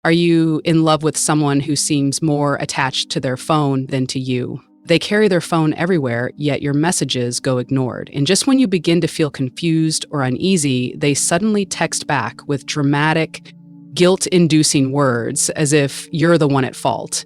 Are you in love with someone who seems more attached to their phone than to you? They carry their phone everywhere, yet your messages go ignored. And just when you begin to feel confused or uneasy, they suddenly text back with dramatic, guilt-inducing words as if you're the one at fault.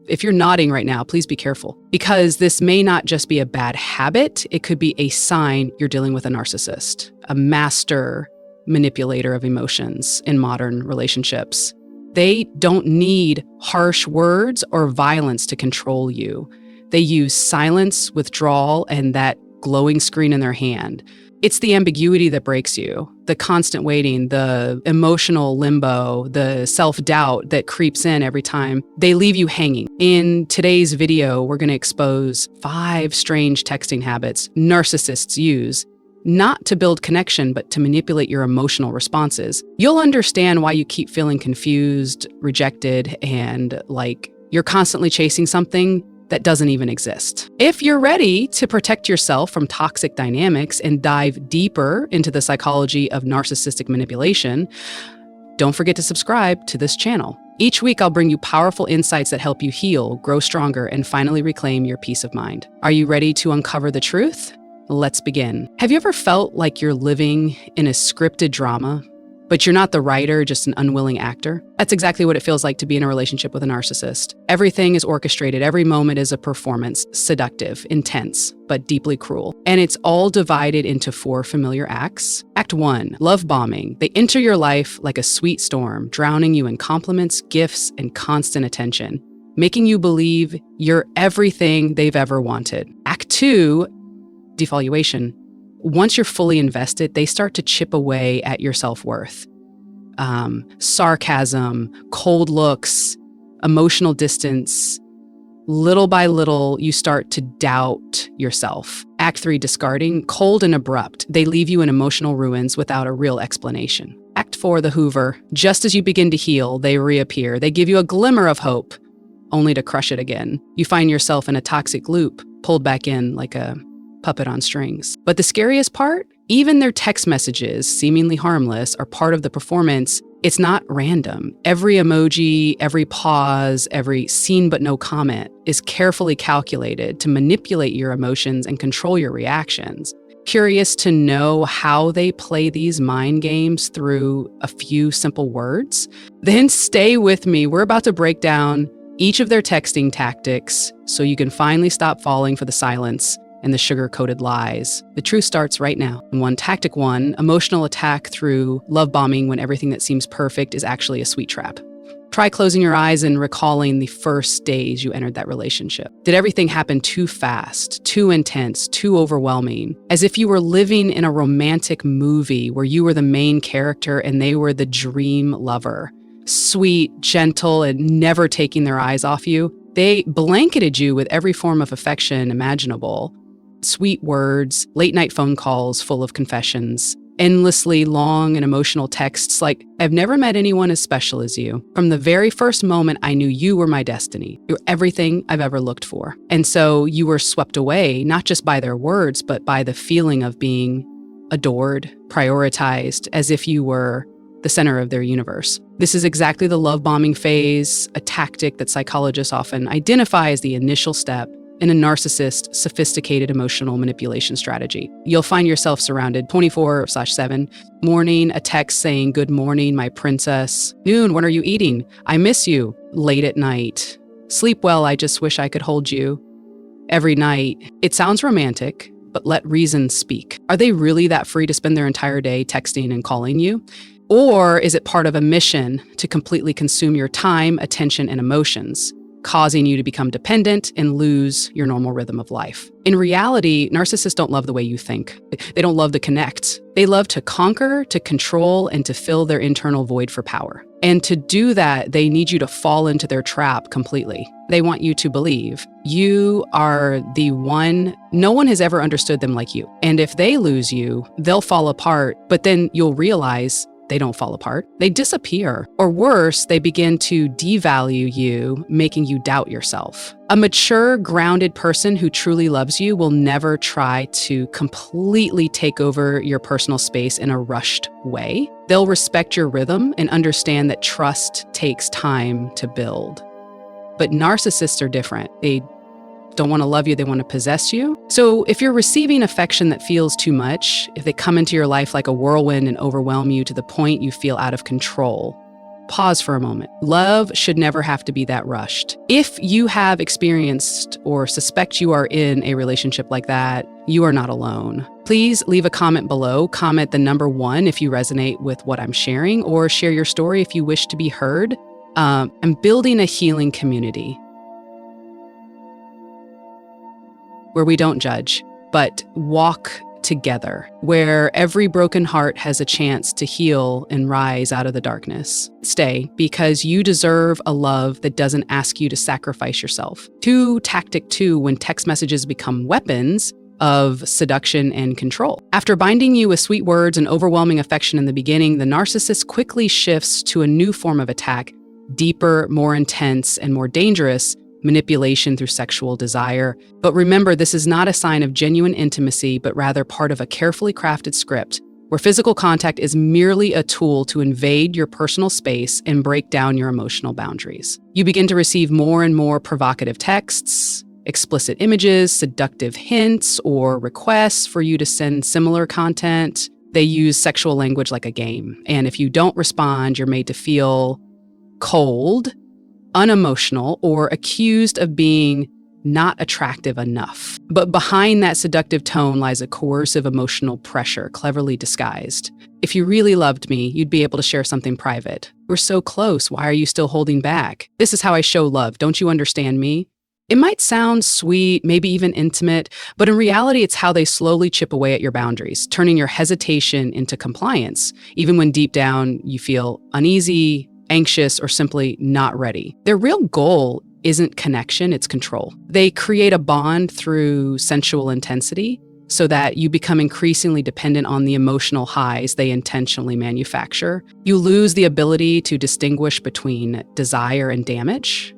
If you're nodding right now, please be careful, because this may not just be a bad habit, it could be a sign you're dealing with a narcissist, a master manipulator of emotions in modern relationships. They don't need harsh words or violence to control you. They use silence, withdrawal, and that glowing screen in their hand. It's the ambiguity that breaks you, the constant waiting, the emotional limbo, the self-doubt that creeps in every time they leave you hanging. In today's video, we're going to expose 5 strange texting habits narcissists use, not to build connection, but to manipulate your emotional responses. You'll understand why you keep feeling confused, rejected, and like you're constantly chasing something that doesn't even exist. If you're ready to protect yourself from toxic dynamics and dive deeper into the psychology of narcissistic manipulation, don't forget to subscribe to this channel. Each week, I'll bring you powerful insights that help you heal, grow stronger, and finally reclaim your peace of mind. Are you ready to uncover the truth? Let's begin. Have you ever felt like you're living in a scripted drama, but you're not the writer, just an unwilling actor? That's exactly what it feels like to be in a relationship with a narcissist. Everything is orchestrated. Every moment is a performance, seductive, intense, but deeply cruel. And it's all divided into 4 familiar acts. Act 1, love bombing. They enter your life like a sweet storm, drowning you in compliments, gifts, and constant attention, making you believe you're everything they've ever wanted. Act 2, devaluation. Once you're fully invested, they start to chip away at your self-worth. Sarcasm, cold looks, emotional distance. Little by little, you start to doubt yourself. Act 3, discarding, cold and abrupt. They leave you in emotional ruins without a real explanation. Act 4, the Hoover. Just as you begin to heal, they reappear. They give you a glimmer of hope, only to crush it again. You find yourself in a toxic loop, pulled back in like a puppet on strings. But the scariest part, even their text messages, seemingly harmless, are part of the performance. It's not random. Every emoji, every pause, every seen but no comment is carefully calculated to manipulate your emotions and control your reactions. Curious to know how they play these mind games through a few simple words? Then stay with me. We're about to break down each of their texting tactics so you can finally stop falling for the silence and the sugar-coated lies. The truth starts right now. Tactic 1, emotional attack through love bombing when everything that seems perfect is actually a sweet trap. Try closing your eyes and recalling the first days you entered that relationship. Did everything happen too fast, too intense, too overwhelming? As if you were living in a romantic movie where you were the main character and they were the dream lover. Sweet, gentle, and never taking their eyes off you. They blanketed you with every form of affection imaginable. Sweet words, late night phone calls full of confessions, endlessly long and emotional texts like, I've never met anyone as special as you. From the very first moment, I knew you were my destiny. You're everything I've ever looked for. And so you were swept away, not just by their words, but by the feeling of being adored, prioritized, as if you were the center of their universe. This is exactly the love bombing phase, a tactic that psychologists often identify as the initial step in a narcissist's sophisticated emotional manipulation strategy. You'll find yourself surrounded 24/7, morning, a text saying, good morning, my princess. Noon, when are you eating? I miss you. Late at night. Sleep well, I just wish I could hold you. Every night. It sounds romantic, but let reason speak. Are they really that free to spend their entire day texting and calling you? Or is it part of a mission to completely consume your time, attention, and emotions, causing you to become dependent and lose your normal rhythm of life? In reality, narcissists don't love the way you think. They don't love to connect. They love to conquer, to control, and to fill their internal void for power. And to do that, they need you to fall into their trap completely. They want you to believe you are the one. No one has ever understood them like you. And if they lose you, they'll fall apart, but then you'll realize They don't fall apart. They disappear. Or worse, they begin to devalue you, making you doubt yourself. A mature, grounded person who truly loves you will never try to completely take over your personal space in a rushed way. They'll respect your rhythm and understand that trust takes time to build. But narcissists are different. They don't want to love you, they want to possess you. So if you're receiving affection that feels too much, if they come into your life like a whirlwind and overwhelm you to the point you feel out of control, pause for a moment. Love should never have to be that rushed. If you have experienced or suspect you are in a relationship like that, you are not alone. Please leave a comment below. Comment the number 1 if you resonate with what I'm sharing, or share your story if you wish to be heard. I'm building a healing community where we don't judge, but walk together, where every broken heart has a chance to heal and rise out of the darkness. Stay, because you deserve a love that doesn't ask you to sacrifice yourself. Tactic 2, when text messages become weapons of seduction and control. After binding you with sweet words and overwhelming affection in the beginning, the narcissist quickly shifts to a new form of attack, deeper, more intense, and more dangerous: manipulation through sexual desire. But remember, this is not a sign of genuine intimacy, but rather part of a carefully crafted script where physical contact is merely a tool to invade your personal space and break down your emotional boundaries. You begin to receive more and more provocative texts, explicit images, seductive hints, or requests for you to send similar content. They use sexual language like a game. And if you don't respond, you're made to feel cold, unemotional, or accused of being not attractive enough. But behind that seductive tone lies a coercive emotional pressure, cleverly disguised. If you really loved me, you'd be able to share something private. We're so close. Why are you still holding back? This is how I show love. Don't you understand me? It might sound sweet, maybe even intimate, but in reality, it's how they slowly chip away at your boundaries, turning your hesitation into compliance, even when deep down you feel uneasy, anxious, or simply not ready. Their real goal isn't connection, it's control. They create a bond through sensual intensity so that you become increasingly dependent on the emotional highs they intentionally manufacture. You lose the ability to distinguish between desire and damage,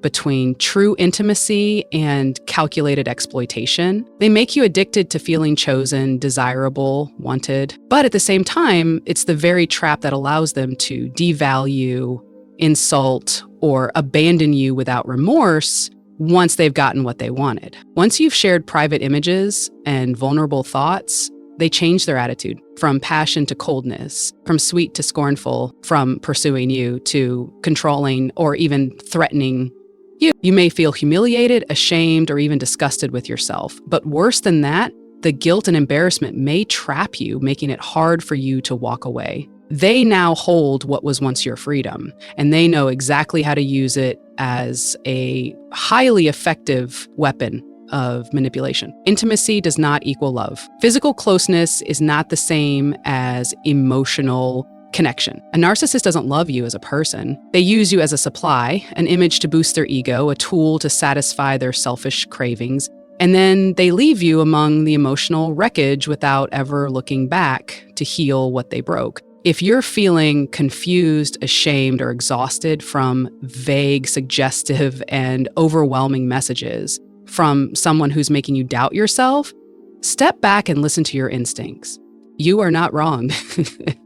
between true intimacy and calculated exploitation. They make you addicted to feeling chosen, desirable, wanted. But at the same time, it's the very trap that allows them to devalue, insult, or abandon you without remorse once they've gotten what they wanted. Once you've shared private images and vulnerable thoughts, they change their attitude from passion to coldness, from sweet to scornful, from pursuing you to controlling or even threatening you. You may feel humiliated, ashamed, or even disgusted with yourself. But worse than that, the guilt and embarrassment may trap you, making it hard for you to walk away. They now hold what was once your freedom, and they know exactly how to use it as a highly effective weapon of manipulation. Intimacy does not equal love. Physical closeness is not the same as emotional connection. A narcissist doesn't love you as a person. They use you as a supply, an image to boost their ego, a tool to satisfy their selfish cravings, and then they leave you among the emotional wreckage without ever looking back to heal what they broke. If you're feeling confused, ashamed, or exhausted from vague, suggestive, and overwhelming messages from someone who's making you doubt yourself, step back and listen to your instincts. You are not wrong.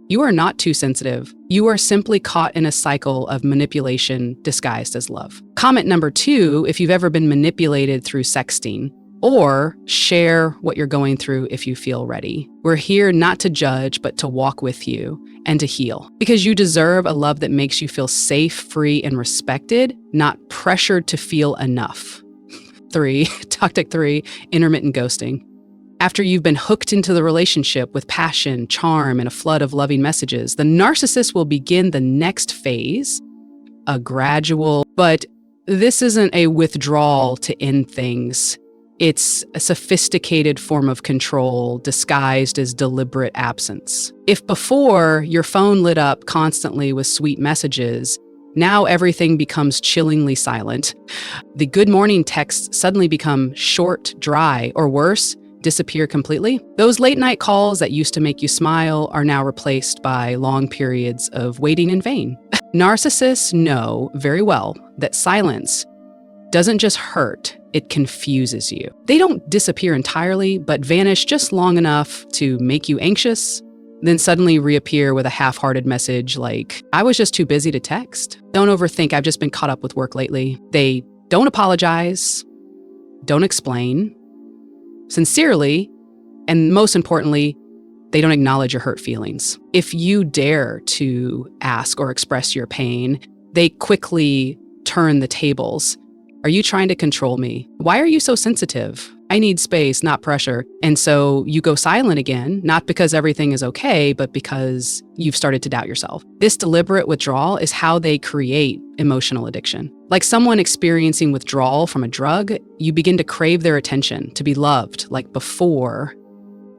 You are not too sensitive. You are simply caught in a cycle of manipulation disguised as love. Comment number 2, if you've ever been manipulated through sexting, or share what you're going through if you feel ready. We're here not to judge, but to walk with you and to heal, because you deserve a love that makes you feel safe, free, and respected, not pressured to feel enough. Tactic 3, intermittent ghosting. After you've been hooked into the relationship with passion, charm, and a flood of loving messages, the narcissist will begin the next phase, a gradual, but this isn't a withdrawal to end things. It's a sophisticated form of control disguised as deliberate absence. If before your phone lit up constantly with sweet messages, now everything becomes chillingly silent. The good morning texts suddenly become short, dry, or worse, disappear completely. Those late night calls that used to make you smile are now replaced by long periods of waiting in vain. Narcissists know very well that silence doesn't just hurt, it confuses you. They don't disappear entirely, but vanish just long enough to make you anxious, then suddenly reappear with a half-hearted message like, I was just too busy to text. Don't overthink, I've just been caught up with work lately. They don't apologize, don't explain sincerely, and most importantly, they don't acknowledge your hurt feelings. If you dare to ask or express your pain, they quickly turn the tables. Are you trying to control me? Why are you so sensitive? I need space, not pressure. And so you go silent again, not because everything is okay, but because you've started to doubt yourself. This deliberate withdrawal is how they create emotional addiction. Like someone experiencing withdrawal from a drug, you begin to crave their attention, to be loved like before.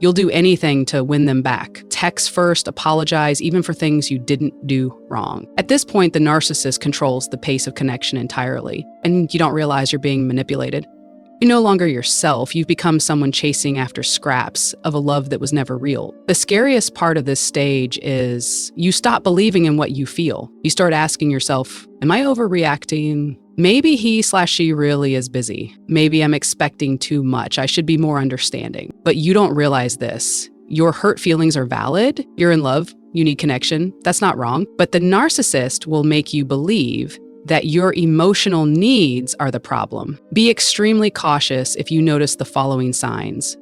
You'll do anything to win them back. Text first, apologize, even for things you didn't do wrong. At this point, the narcissist controls the pace of connection entirely, and you don't realize you're being manipulated. You're no longer yourself. You've become someone chasing after scraps of a love that was never real. The scariest part of this stage is you stop believing in what you feel. You start asking yourself, am I overreacting? Maybe he/she really is busy. Maybe I'm expecting too much. I should be more understanding. But you don't realize this. Your hurt feelings are valid. You're in love. You need connection. That's not wrong. But the narcissist will make you believe that your emotional needs are the problem. Be extremely cautious if you notice the following signs.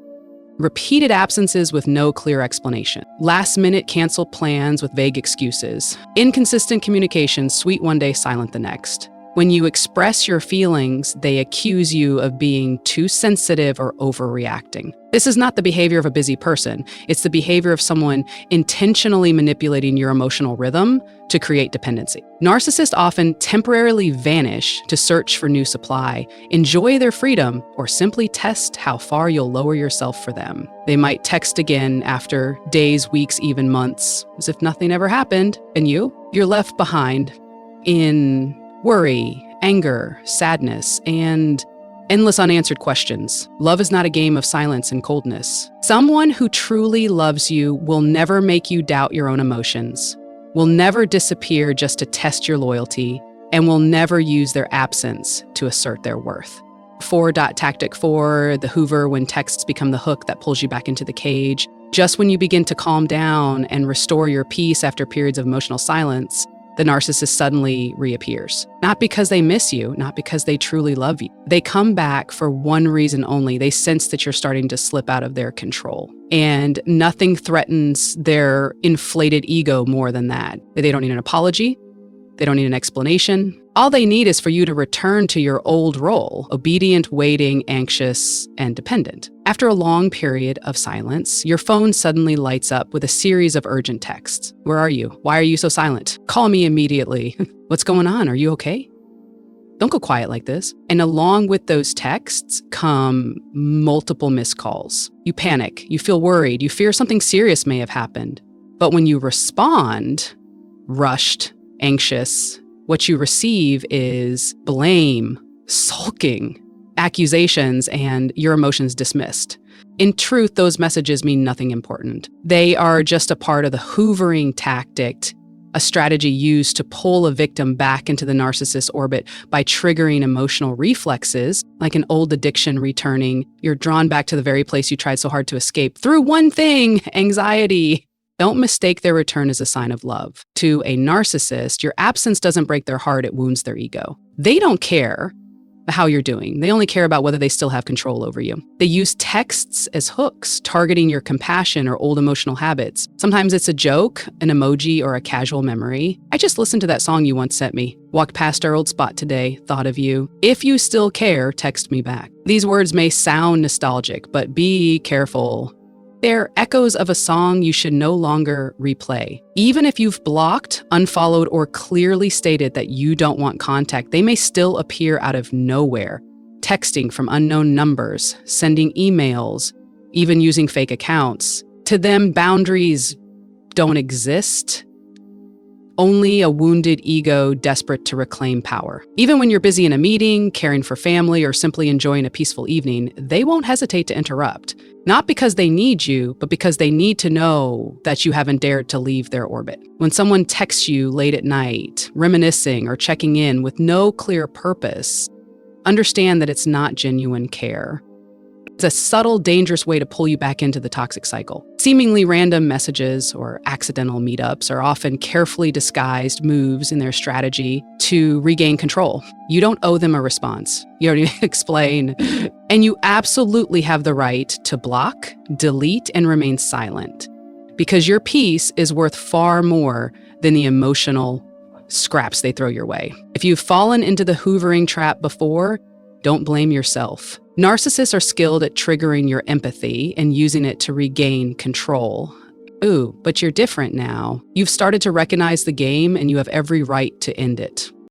Repeated absences with no clear explanation. Last-minute canceled plans with vague excuses. Inconsistent communication, sweet one day, silent the next. When you express your feelings, they accuse you of being too sensitive or overreacting. This is not the behavior of a busy person. It's the behavior of someone intentionally manipulating your emotional rhythm to create dependency. Narcissists often temporarily vanish to search for new supply, enjoy their freedom, or simply test how far you'll lower yourself for them. They might text again after days, weeks, even months, as if nothing ever happened. And you're left behind in worry, anger, sadness, and endless unanswered questions. Love is not a game of silence and coldness. Someone who truly loves you will never make you doubt your own emotions, will never disappear just to test your loyalty, and will never use their absence to assert their worth. Tactic 4, the Hoover when texts become the hook that pulls you back into the cage. Just when you begin to calm down and restore your peace after periods of emotional silence, the narcissist suddenly reappears. Not because they miss you, not because they truly love you. They come back for one reason only. They sense that you're starting to slip out of their control. And nothing threatens their inflated ego more than that. They don't need an apology. They don't need an explanation. All they need is for you to return to your old role, obedient, waiting, anxious, and dependent. After a long period of silence, your phone suddenly lights up with a series of urgent texts. Where are you? Why are you so silent? Call me immediately. What's going on? Are you okay? Don't go quiet like this. And along with those texts come multiple missed calls. You panic, you feel worried, you fear something serious may have happened. But when you respond, rushed, anxious, what you receive is blame, sulking, accusations, and your emotions dismissed. In truth, those messages mean nothing important. They are just a part of the hoovering tactic, a strategy used to pull a victim back into the narcissist's orbit by triggering emotional reflexes, like an old addiction returning. You're drawn back to the very place you tried so hard to escape through one thing, anxiety. Don't mistake their return as a sign of love. To a narcissist, your absence doesn't break their heart, it wounds their ego. They don't care how you're doing. They only care about whether they still have control over you. They use texts as hooks, targeting your compassion or old emotional habits. Sometimes it's a joke, an emoji, or a casual memory. I just listened to that song you once sent me. Walked past our old spot today, thought of you. If you still care, text me back. These words may sound nostalgic, but be careful. They're echoes of a song you should no longer replay. Even if you've blocked, unfollowed, or clearly stated that you don't want contact, they may still appear out of nowhere. Texting from unknown numbers, sending emails, even using fake accounts. To them, boundaries don't exist. only a wounded ego desperate to reclaim power. Even when you're busy in a meeting, caring for family, or simply enjoying a peaceful evening, they won't hesitate to interrupt. Not because they need you, but because they need to know that you haven't dared to leave their orbit. When someone texts you late at night, reminiscing or checking in with no clear purpose, understand that it's not genuine care. It's a subtle, dangerous way to pull you back into the toxic cycle. Seemingly random messages or accidental meetups are often carefully disguised moves in their strategy to regain control. You don't owe them a response. You already explain. And you absolutely have the right to block, delete, and remain silent, because your peace is worth far more than the emotional scraps they throw your way. If you've fallen into the hoovering trap before, don't blame yourself. Narcissists are skilled at triggering your empathy and using it to regain control. Ooh, but you're different now. You've started to recognize the game, and you have every right to end it.